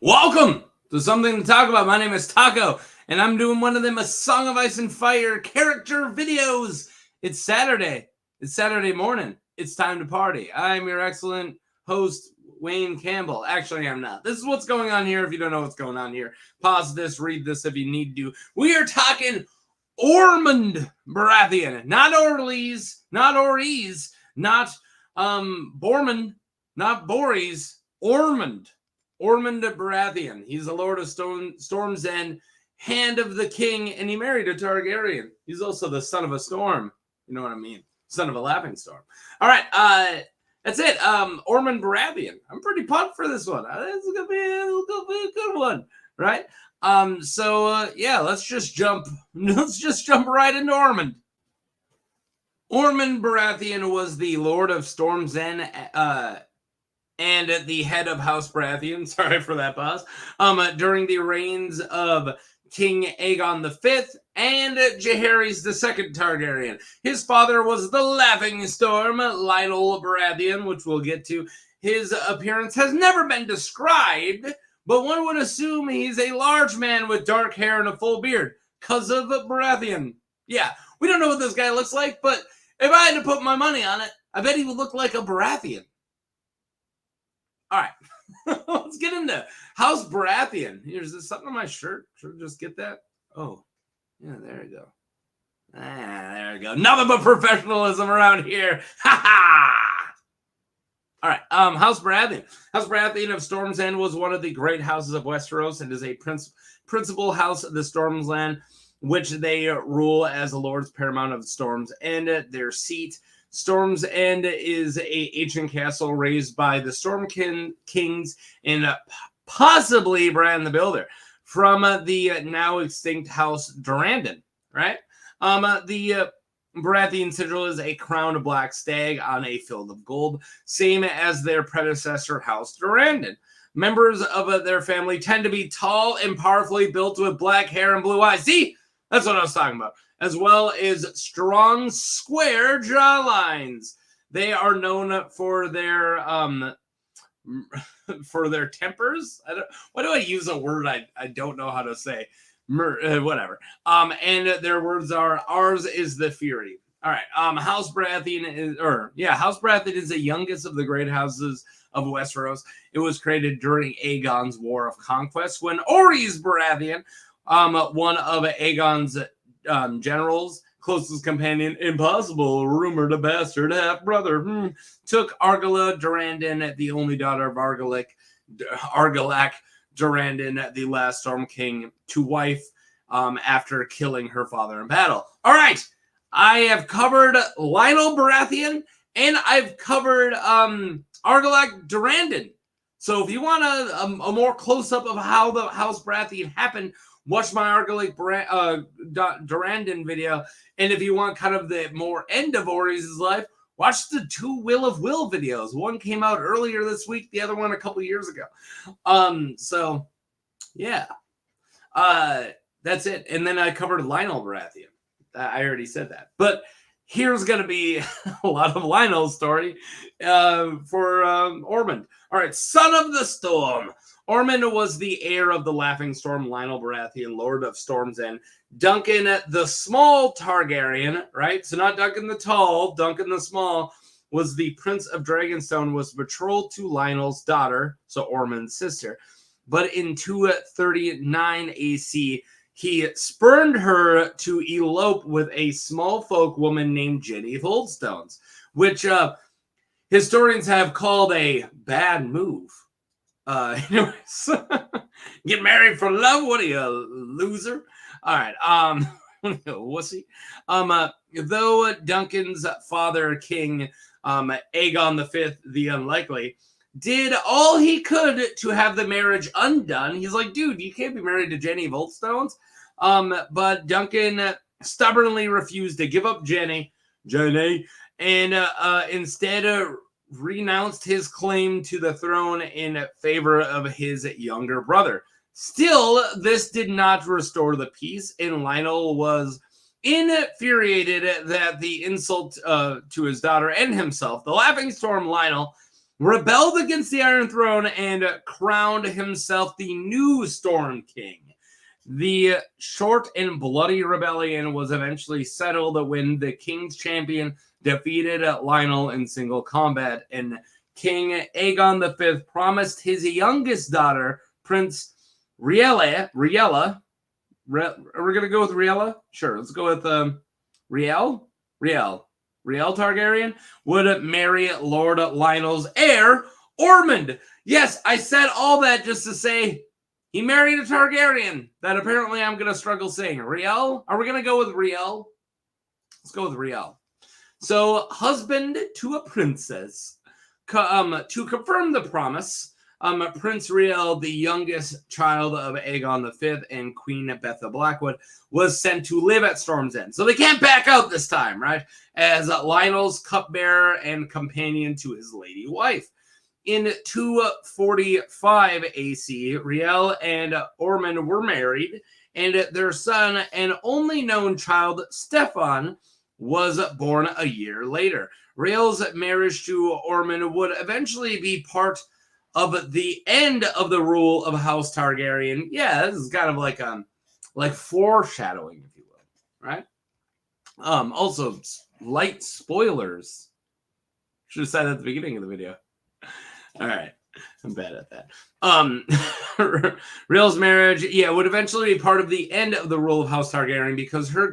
Welcome to Something to Talk About. My name is Taco, and I'm doing one of them A Song of Ice and Fire character videos. It's Saturday. It's Saturday morning. It's time to party. I'm your excellent host, Wayne Campbell. Actually, I'm not. This is what's going on here. If you don't know what's going on here, pause this, read this if you need to. We are talking Ormund Baratheon. Not Orleys, not Orys, not Bormund, not Boris, Ormund. Ormund Baratheon. He's the Lord of Storm's End, Hand of the King, and he married a Targaryen. He's also the son of a storm. You know what I mean? Son of a laughing storm. All right, that's it. Ormund Baratheon. I'm pretty pumped for this one. This is gonna be a good one, right? Yeah, let's just jump right into Ormund. Ormund Baratheon was the Lord of Storm's End, and the head of House Baratheon, sorry for that pause, during the reigns of King Aegon V and Jaehaerys II Targaryen. His father was the Laughing Storm, Lionel Baratheon, which we'll get to. His appearance has never been described, but one would assume he's a large man with dark hair and a full beard, because of Baratheon. Yeah, we don't know what this guy looks like, but if I had to put my money on it, I bet he would look like a Baratheon. All right, let's get into House Baratheon. Here's something on my shirt. Should I just get that? Oh, yeah, there you go. There you go. Nothing but professionalism around here. Ha ha! All right, House Baratheon. House Baratheon of Storm's End was one of the great houses of Westeros and is a principal house of the Storm's Land, which they rule as the Lords Paramount of Storm's End. Their seat, Storm's End, is a ancient castle raised by the Storm Kings and possibly Bran the Builder from the now extinct House Durrandon, right? The Baratheon sigil is a crowned black stag on a field of gold, same as their predecessor House Durrandon. Members of their family tend to be tall and powerfully built with black hair and blue eyes. See? That's what I was talking about. As well as strong, square jawlines. They are known for their tempers. Why do I use a word I don't know how to say? Whatever. And their words are, ours is the fury. All right. House Baratheon is the youngest of the great houses of Westeros. It was created during Aegon's War of Conquest when Ormund Baratheon, one of Aegon's generals, closest companion, impossible, rumored a bastard half-brother, took Argala Durrandon, the only daughter of Argilac Durrandon, the last Storm King, to wife after killing her father in battle. All right, I have covered Lionel Baratheon, and I've covered Argilac Durrandon. So if you want a more close-up of how the House Baratheon happened, watch my Argilac Durrandon video. And if you want kind of the more end of Orys' life, watch the two Will of Will videos. One came out earlier this week, the other one a couple years ago. So, yeah. That's it. And then I covered Lionel Baratheon. I already said that. But here's going to be a lot of Lionel's story for Ormund. All right, Son of the Storm. Ormund was the heir of the Laughing Storm, Lionel Baratheon, Lord of Storm's End. Duncan the Small Targaryen, right? So not Duncan the Tall, Duncan the Small, was the Prince of Dragonstone, was betrothed to Lionel's daughter, so Ormund's sister. But in 239 AC, he spurned her to elope with a small folk woman named Jenny of Holdstones, which historians have called a bad move. Anyways, get married for love? What are you, a loser? All right, wussy. Though Duncan's father, King Aegon V, the Unlikely, did all he could to have the marriage undone. He's like, dude, you can't be married to Jenny of Holdstones. But Duncan stubbornly refused to give up Jenny, and instead renounced his claim to the throne in favor of his younger brother. Still, this did not restore the peace, and Lionel was infuriated that the insult to his daughter and himself, the Laughing Storm Lionel, rebelled against the Iron Throne and crowned himself the new Storm King. The short and bloody rebellion was eventually settled when the King's champion defeated Lionel in single combat, and King Aegon V promised his youngest daughter, Prince Riella. Are we going to go with Riella? Sure, let's go with Riel Targaryen would marry Lord Lionel's heir, Ormund. Yes, I said all that just to say he married a Targaryen that apparently I'm going to struggle saying. Riel? Are we going to go with Riel? Let's go with Riel. So, husband to a princess. To confirm the promise, Prince Riel, the youngest child of Aegon V and Queen Betha Blackwood, was sent to live at Storm's End. So they can't back out this time, right? As Lionel's cupbearer and companion to his lady wife. In 245 AC, Riel and Ormund were married, and their son and only known child, Stefan, was born a year later. Riel's marriage to Ormund would eventually be part of the end of the rule of House Targaryen. Yeah, this is kind of like foreshadowing, if you will, right? Also, light spoilers. Should have said at the beginning of the video. All right, I'm bad at that. Riel's marriage, would eventually be part of the end of the rule of House Targaryen because her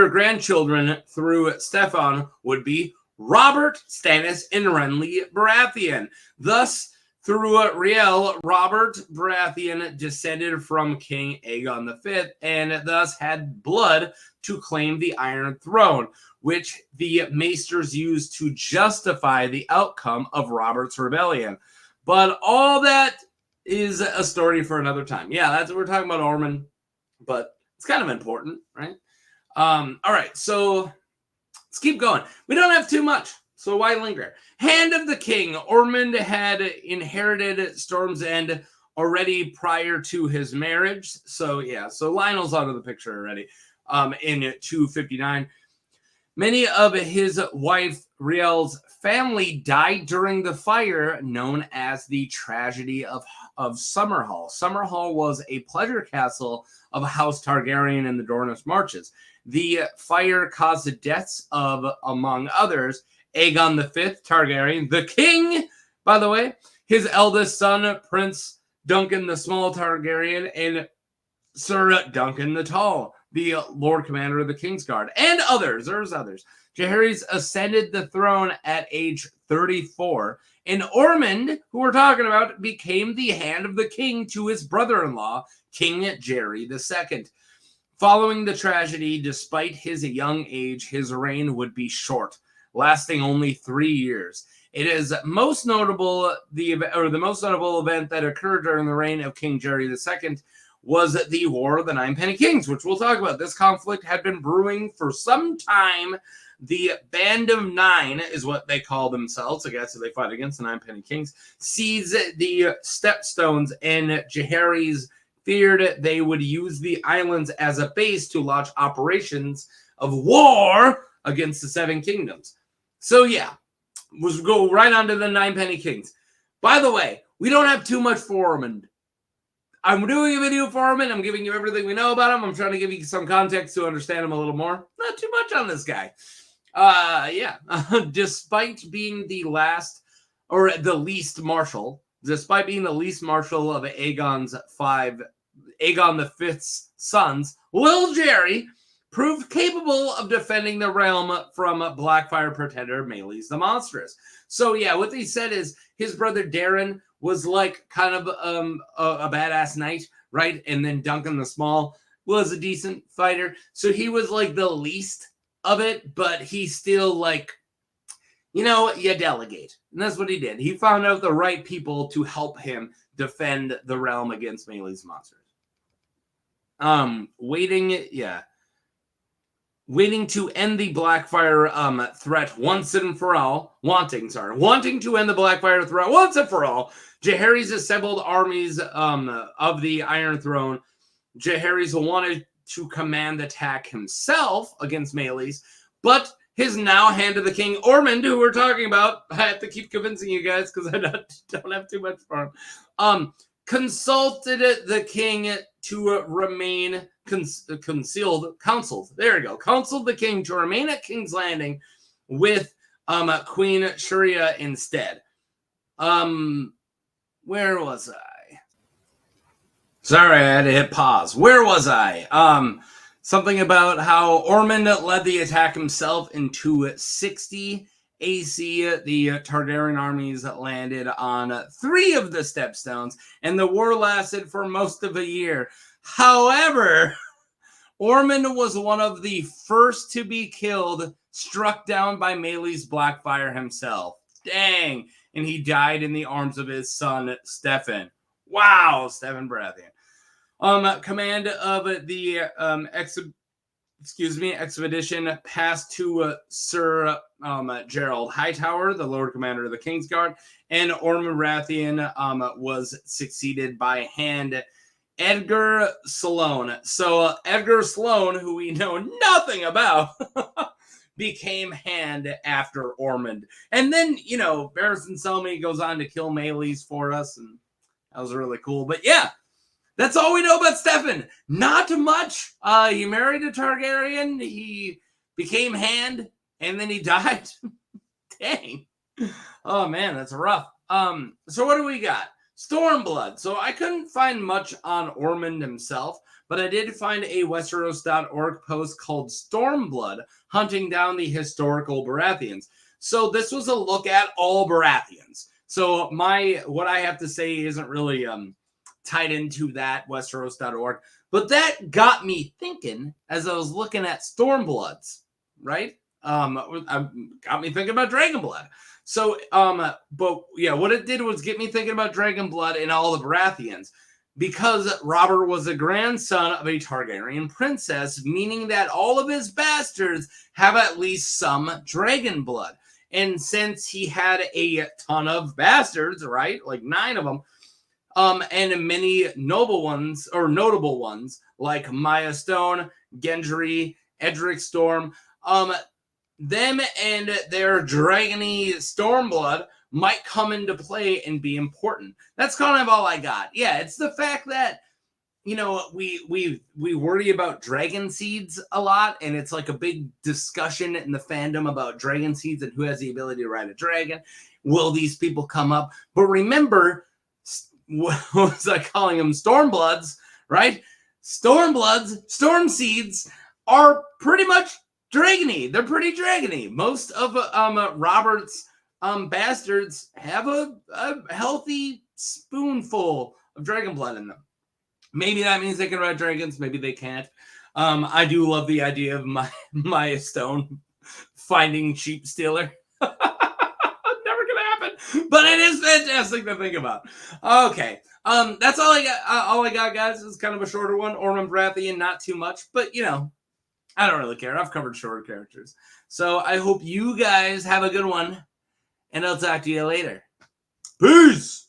grandchildren through Stefan would be Robert, Stannis, and Renly Baratheon. Thus, through Riel, Robert Baratheon descended from King Aegon V and thus had blood to claim the Iron Throne, which the Maesters used to justify the outcome of Robert's rebellion. But all that is a story for another time. Yeah, that's what we're talking about, Ormund, but it's kind of important, right? All right, so let's keep going. We don't have too much, so why linger? Hand of the King. Ormund had inherited Storm's End already prior to his marriage. So, so Lionel's out of the picture already in 259. Many of his wife Riel's family died during the fire known as the Tragedy of Summerhall. Summerhall was a pleasure castle of House Targaryen in the Dornish Marches. The fire caused the deaths of, among others, Aegon V Targaryen, the king, by the way, his eldest son, Prince Duncan the Small Targaryen, and Sir Duncan the Tall, the Lord Commander of the Kingsguard, and others. There's others. Jaehaerys ascended the throne at age 34, and Ormund, who we're talking about, became the hand of the king to his brother-in-law, King Jaehaerys II. Following the tragedy, despite his young age, his reign would be short, lasting only 3 years. It is the most notable event that occurred during the reign of King Jaehaerys II was the War of the Ninepenny Kings, which we'll talk about. This conflict had been brewing for some time. The Band of Nine is what they call themselves. I guess they fight against the Ninepenny Kings. Seized the Stepstones, and Jaehaerys feared they would use the islands as a base to launch operations of war against the Seven Kingdoms. So we'll go right on to the Ninepenny Kings. By the way, we don't have too much for Ormund. I'm doing a video for Ormund. I'm giving you everything we know about him. I'm trying to give you some context to understand him a little more. Not too much on this guy. Despite being the least martial of Aegon V's sons, Lil Jerry proved capable of defending the realm from Blackfyre pretender Maelys the Monstrous. So what they said is his brother Darren was like kind of a badass knight, right? And then Duncan the Small was a decent fighter. So he was like the least of it, but he still you delegate. And that's what he did. He found out the right people to help him defend the realm against Maelys monsters. Waiting to end the Blackfyre threat once and for all. Wanting to end the Blackfyre threat once and for all. Jaehaerys assembled armies of the Iron Throne. Jaehaerys wanted to command the attack himself against Maelys, but his now hand of the king, Ormund, who we're talking about. I have to keep convincing you guys because I don't have too much for him. Consulted the king to remain counseled. There you go. Counseled the king to remain at King's Landing with Queen Shurya instead. Where was I? Sorry, I had to hit pause. Where was I? Something about how Ormund led the attack himself in 260 AC. The Targaryen armies landed on 3 of the Stepstones, and the war lasted for most of a year. However, Ormund was one of the first to be killed, struck down by Maelys Blackfyre himself. Dang. And he died in the arms of his son, Stefan. Wow, Stephen Baratheon. Command of the expedition passed to Sir Gerald Hightower, the Lord Commander of the Kingsguard, and Ormund Baratheon was succeeded by Hand Edgar Sloane. So Edgar Sloane, who we know nothing about, became Hand after Ormund. And then, Barristan Selmy goes on to kill Maelys for us, and that was really cool. But yeah, that's all we know about Stefan. Not much. He married a Targaryen. He became Hand, and then he died. Dang. Oh, man, that's rough. So what do we got? Stormblood. So I couldn't find much on Ormond himself, but I did find a Westeros.org post called Stormblood, hunting down the historical Baratheons. So this was a look at all Baratheons. So what I have to say isn't really tied into that Westeros.org, but that got me thinking as I was looking at Stormbloods, right? Got me thinking about Dragonblood. So, but yeah, what it did was get me thinking about Dragonblood and all the Baratheons, because Robert was a grandson of a Targaryen princess, meaning that all of his bastards have at least some dragon blood. And since he had a ton of bastards, right, like 9 of them, and many notable ones like Maya Stone, Gendry, Edric Storm, them and their dragony Stormblood might come into play and be important. That's kind of all I got. Yeah, it's the fact that, we worry about dragon seeds a lot, and it's like a big discussion in the fandom about dragon seeds and who has the ability to ride a dragon. Will these people come up? But remember, what was I calling them? Stormbloods, right? Stormbloods, storm seeds are pretty much dragony. They're pretty dragony. Most of Robert's bastards have a healthy spoonful of dragon blood in them. Maybe that means they can ride dragons. Maybe they can't. I do love the idea of Maya Stone finding Sheep Stealer. Never gonna happen, but it is fantastic to think about. Okay, that's all I got. All I got, guys, is kind of a shorter one. Ormund Baratheon, not too much, but I don't really care. I've covered shorter characters. So I hope you guys have a good one, and I'll talk to you later. Peace!